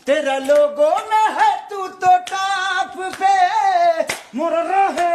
तेरा लोगो में है तू तो टॉप पे मोर रहे।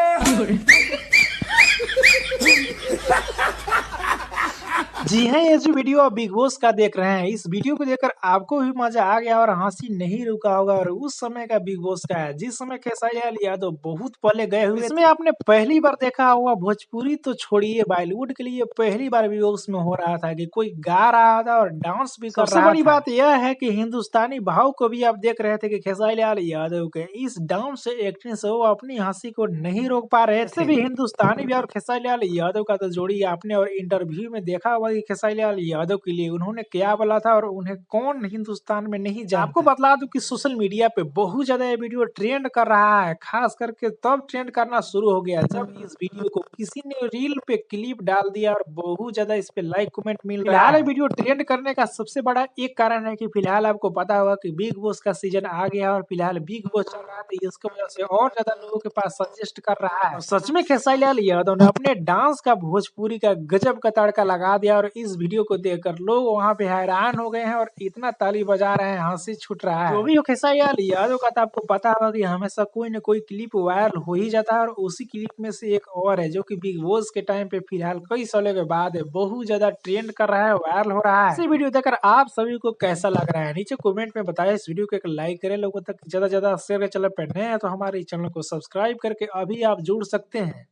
जी हाँ, ये जो वीडियो आप बिग बॉस का देख रहे हैं, इस वीडियो को देखकर आपको भी मजा आ गया और हंसी नहीं रुका होगा। और उस समय का बिग बॉस का है जिस समय खेसारी लाल यादव बहुत पहले गए हुए। इसमें आपने पहली बार देखा होगा, भोजपुरी तो छोड़िए, बॉलीवुड के लिए पहली बार बिग बॉस में हो रहा था कि कोई गा रहा था और डांस भी कर रहा था। सबसे बड़ी बात यह है कि हिंदुस्तानी भाव को भी आप देख रहे थे कि खेसारी लाल यादव के इस डांस से, एक्टिंग से वो अपनी हंसी को नहीं रोक पा रहे थे। भी हिंदुस्तानी भी और खेसारी लाल यादव का तो जोड़ी आपने और इंटरव्यू में देखा होगा कि खेसारी लाल यादव के लिए उन्होंने क्या बोला था और उन्हें कौन हिंदुस्तान में नहीं जानता। आपको बतला दूं कि सोशल मीडिया पे बहुत ज्यादा ये वीडियो ट्रेंड कर रहा है, खास करके तब ट्रेंड करना शुरू हो गया जब इस वीडियो को किसी ने रील पे क्लिप डाल दिया और बहुत ज्यादा इस पे लाइक कमेंट मिल रहा है। फिलहाल वीडियो ट्रेंड करने का सबसे बड़ा एक कारण है कि फिलहाल आपको पता होगा कि बिग बॉस का सीजन आ गया और फिलहाल बिग बॉस चल रहा है, इसकी वजह से और ज्यादा लोगों के पास सजेस्ट कर रहा है। और सच में खेसारी लाल यादव ने अपने डांस का भोजपुरी का गजब का तड़का लगा दिया और इस वीडियो को देखकर लोग वहां पे हैरान हो गए हैं और इतना ताली बजा रहे हैं, हंसी छूट रहा है। जो भी हो खेसारी लाल यादव का तो आपको पता होगा कि हमेशा कोई न कोई क्लिप वायरल हो ही जाता है और उसी क्लिप में से एक और है जो कि बिग बॉस के टाइम पे फिलहाल कई सालों के बाद बहुत ज्यादा ट्रेंड कर रहा है, वायरल हो रहा है। इसी वीडियो देखकर आप सभी को कैसा लग रहा है नीचे कमेंट में बताएं। इस वीडियो को एक लाइक करें, लोगों तक ज्यादा से ज्यादा शेयर करें। चैनल पर नए हैं तो हमारे चैनल को सब्सक्राइब करके अभी आप जुड़ सकते हैं।